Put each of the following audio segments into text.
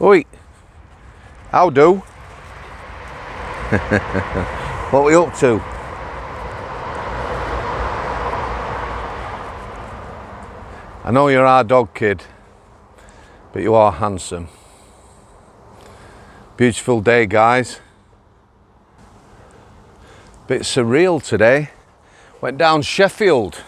Oi, how do? What are we up to? I know you're our dog kid, but you are handsome. Beautiful day, guys. Bit surreal today. Went down Sheffield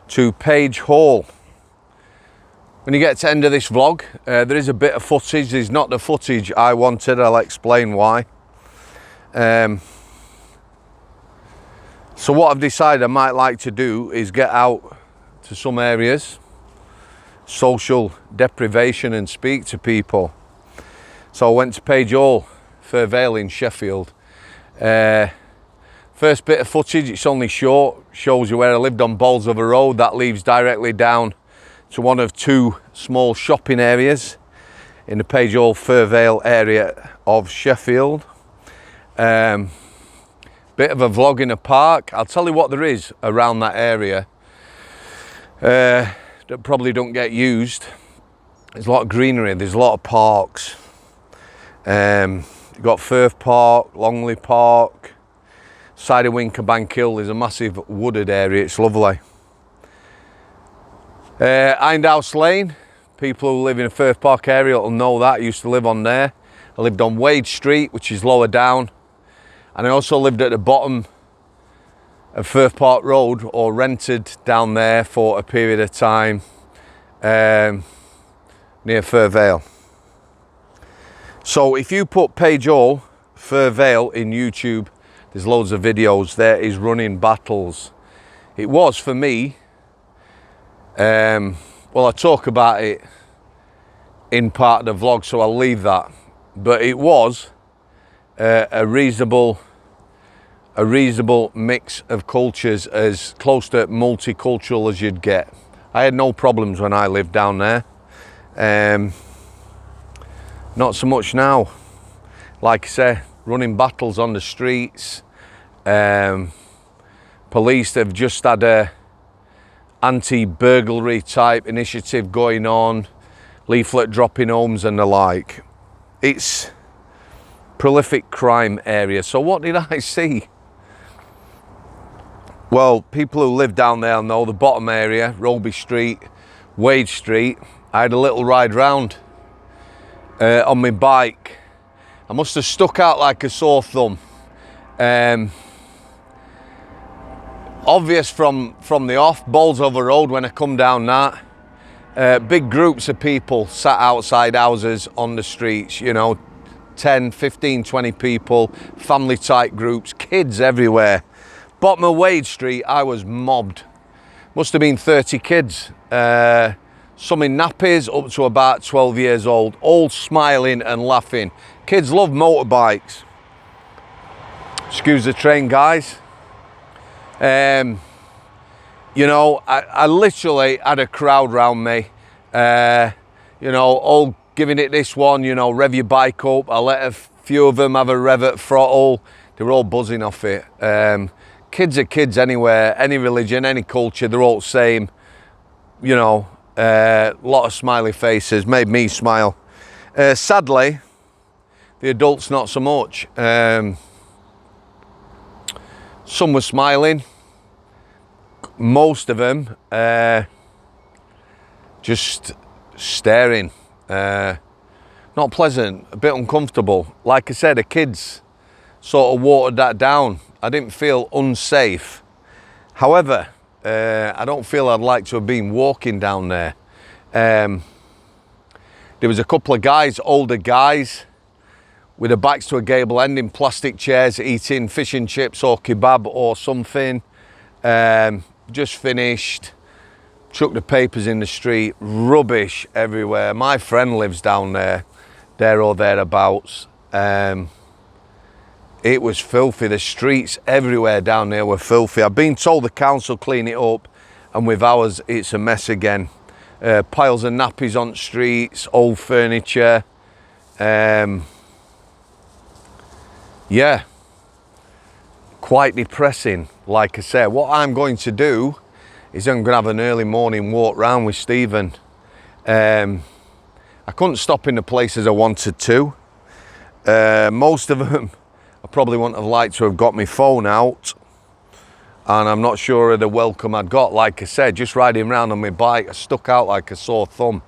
to Page Hall. When you get to the end of this vlog, there is a bit of footage. There's not the footage I wanted. I'll explain why. So what I've decided I might like to do is get out to some areas, social deprivation, and speak to people. So I went to Page Hall, Fir Vale in Sheffield. First bit of footage, it's only short, shows you where I lived on Bolsover Road. That leads directly down to one of two small shopping areas in the Page Hall Fir Vale area of Sheffield. Bit of a vlog in a park. I'll tell you what there is around that area that probably don't get used. There's a lot of greenery, there's a lot of parks. You've got Firth Park, Longley Park, side of Winkerbank Hill, there's a massive wooded area, it's lovely. Hindhouse Lane, people who live in the Firth Park area will know that. I used to live on there. I lived on Wade Street, which is lower down, and I also lived at the bottom of Firth Park Road, or rented down there for a period of time near Fir Vale. So if you put Page Hall, Fir Vale in YouTube, there's loads of videos. There is running battles. It was for me. Well, I talk about it in part of the vlog, so I'll leave that. But it was a reasonable mix of cultures, as close to multicultural as you'd get. I had no problems when I lived down there. Not so much now. Like I say, running battles on the streets. Police have just had a anti-burglary type initiative going on, leaflet dropping homes and the like. It's prolific crime area. So what did I see? Well, people who live down there know the bottom area, Roby Street, Wade Street. I had a little ride round on my bike. I must have stuck out like a sore thumb. Obvious from the off, Bolsover Road, when I come down that, big groups of people sat outside houses on the streets, you know, 10, 15, 20 people, family type groups, kids everywhere. Bottom of Wade Street, I was mobbed. Must have been 30 kids, some in nappies up to about 12 years old, all smiling and laughing. Kids love motorbikes. Excuse the train, guys. You know, I literally had a crowd round me, you know, all giving it this one, you know, rev your bike up. I let a few of them have a rev at throttle. They were all buzzing off it. Kids are kids anywhere, any religion, any culture, they're all the same. You know, a lot of smiley faces, made me smile. Sadly, the adults not so much. Some were smiling, most of them just staring. Not pleasant, a bit uncomfortable. Like I said, the kids sort of watered that down. I didn't feel unsafe. However, I don't feel I'd like to have been walking down there. There was a couple of guys, older guys, with their backs to a gable end in plastic chairs, eating fish and chips or kebab or something. Just finished, chucked the papers in the street, rubbish everywhere. My friend lives down there or thereabouts. It was filthy. The streets everywhere down there were filthy. I've been told the council clean it up, and with ours, it's a mess again. Piles of nappies on the streets, old furniture. Yeah, quite depressing. Like I say, what I'm going to do is I'm going to have an early morning walk round with Stephen. I I couldn't stop in the places I wanted to. Most of them, I probably wouldn't have liked to have got my phone out. And I'm not sure of the welcome I'd got. Like I said, just riding around on my bike, I stuck out like a sore thumb.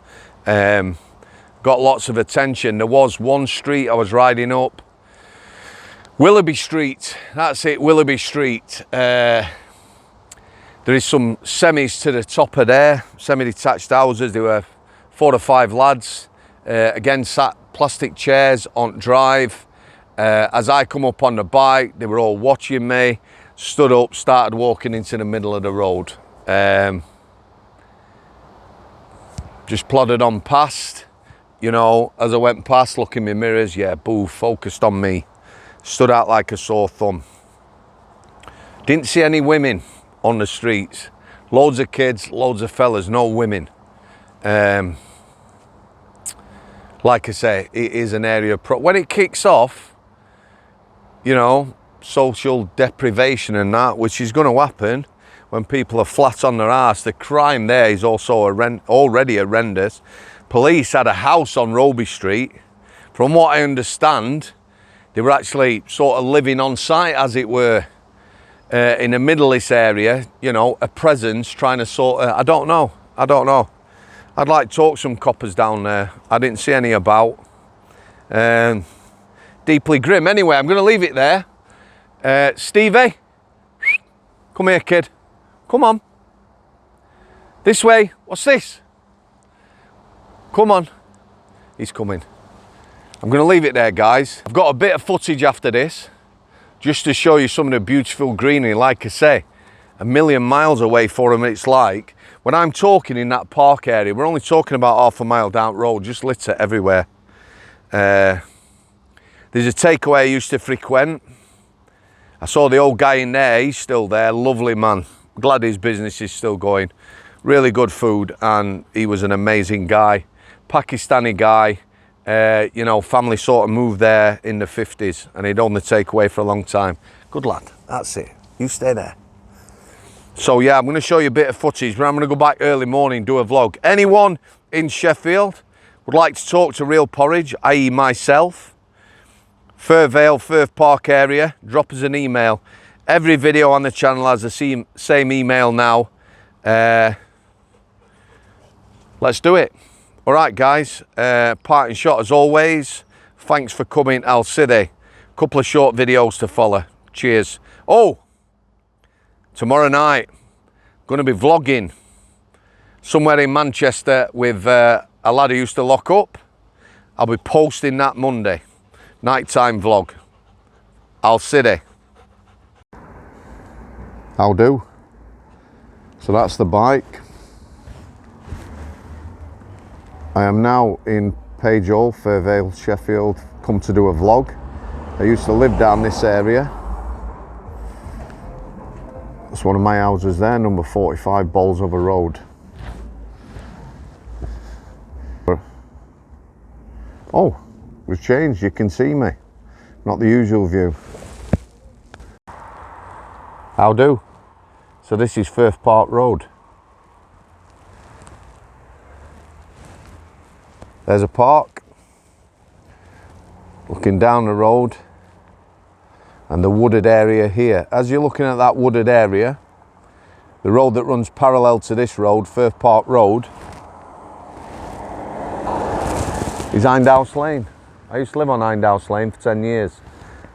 Got lots of attention. There was one street I was riding up. Willoughby Street, that's it, Willoughby Street. There is some semis to the top of there, semi-detached houses. There were 4 or 5 lads, again sat plastic chairs on drive. As I come up on the bike, they were all watching me, stood up, started walking into the middle of the road. Just plodded on past, you know, as I went past, look in my mirrors, yeah, boo, focused on me. Stood out like a sore thumb. Didn't see any women on the streets. Loads of kids, loads of fellas, no women. Like I say, it is an area when it kicks off, you know, social deprivation and that, which is going to happen when people are flat on their arse. The crime there is also already horrendous. Police had a house on Roby Street. From what I understand, they were actually sort of living on site, as it were, in the middle of this area, you know, a presence trying to sort of, I don't know. I'd like to talk to some coppers down there. I didn't see any about. Deeply grim. Anyway, I'm going to leave it there. Stevie, come here, kid. Come on. This way. What's this? Come on. He's coming. I'm going to leave it there, guys. I've got a bit of footage after this, just to show you some of the beautiful greenery. Like I say, a million miles away for them, it's like. When I'm talking in that park area, we're only talking about half a mile down the road, just litter everywhere. There's a takeaway I used to frequent. I saw the old guy in there, he's still there, lovely man. Glad his business is still going. Really good food, and he was an amazing guy. Pakistani guy. You know, family sort of moved there in the 50s, and he'd owned the takeaway for a long time. Good lad, that's it. You stay there. So yeah, I'm going to show you a bit of footage, but I'm going to go back early morning, do a vlog. Anyone in Sheffield would like to talk to Real Porridge, i.e. myself, Fir Vale, Firth Park area, drop us an email. Every video on the channel has the same email now. Let's do it. All right, guys, parting shot as always. Thanks for coming, Al City. Couple of short videos to follow. Cheers. Oh, tomorrow night, going to be vlogging somewhere in Manchester with a lad who used to lock up. I'll be posting that Monday. Nighttime vlog. Al City. How do? So that's the bike. I am now in Page Hall, Fir Vale, Sheffield, come to do a vlog. I used to live down this area. That's one of my houses there, number 45 Bolsover Road. Oh, we've changed, you can see me. Not the usual view. How do? So this is Firth Park Road. There's a park, looking down the road, and the wooded area here. As you're looking at that wooded area, the road that runs parallel to this road, Firth Park Road, is Hindhouse Lane. I used to live on Hindhouse Lane for 10 years.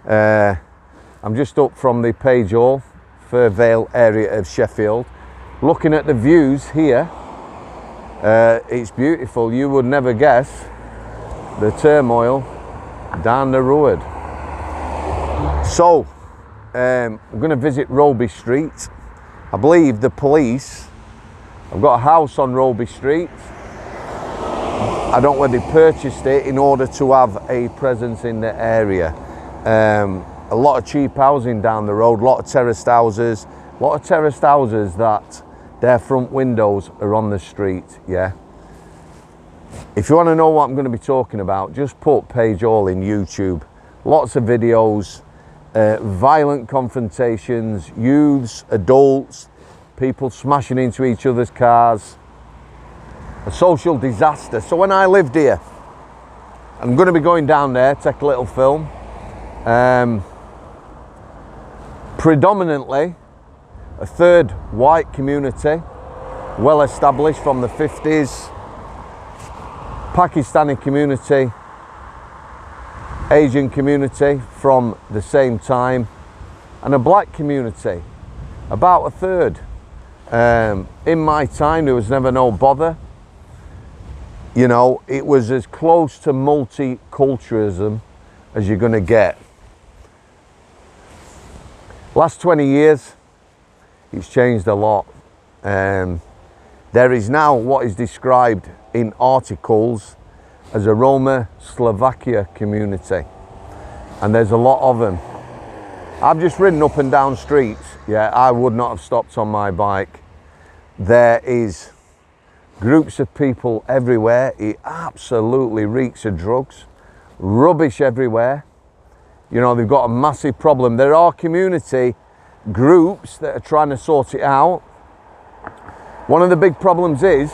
I'm just up from the Page Hall, Fir Vale area of Sheffield. Looking at the views here, it's beautiful. You would never guess the turmoil down the road. So, I'm going to visit Roby Street. I believe the police have got a house on Roby Street. I don't know whether they purchased it in order to have a presence in the area. A lot of cheap housing down the road, a lot of terraced houses that their front windows are on the street, yeah. If you want to know what I'm going to be talking about, just put Page Hall in YouTube. Lots of videos, violent confrontations, youths, adults, people smashing into each other's cars. A social disaster. So when I lived here, I'm going to be going down there, take a little film. Predominantly a third white community, well established from the 50s. Pakistani community, Asian community from the same time, and a black community, about a third. In my time, there was never no bother. You know, it was as close to multiculturalism as you're going to get. Last 20 years, it's changed a lot. There is now what is described in articles as a Roma Slovakia community, and there's a lot of them. I've just ridden up and down streets. Yeah, I would not have stopped on my bike. There is groups of people everywhere. It absolutely reeks of drugs. Rubbish everywhere. You know, they've got a massive problem. There are community groups that are trying to sort it out. One of the big problems is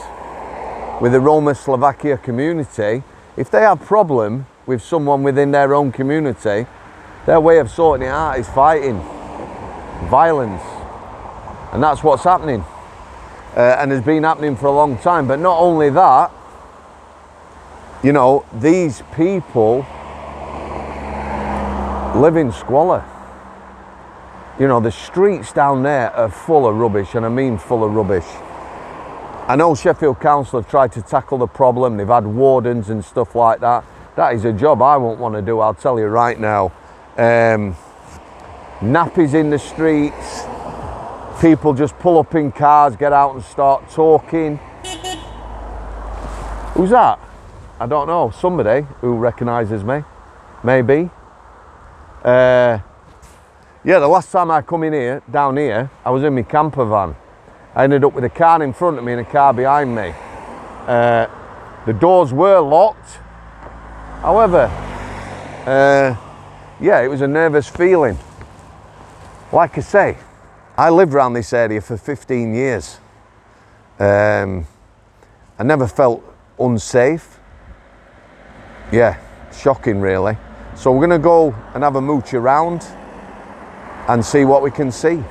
with the Roma Slovakia community, if they have a problem with someone within their own community, their way of sorting it out is fighting, violence. And that's what's happening. And has been happening for a long time. But not only that, you know, these people live in squalor. You know, the streets down there are full of rubbish, and I mean full of rubbish. I know Sheffield Council have tried to tackle the problem. They've had wardens and stuff like that. That is a job I won't want to do, I'll tell you right now. Nappies in the streets. People just pull up in cars, get out and start talking. Who's that? I don't know. Somebody who recognises me. Maybe. Yeah, the last time I come in here, down here, I was in my camper van. I ended up with a car in front of me and a car behind me. The doors were locked. However, yeah, it was a nervous feeling. Like I say, I lived around this area for 15 years. I never felt unsafe. Yeah, shocking really. So we're gonna go and have a mooch around and see what we can see.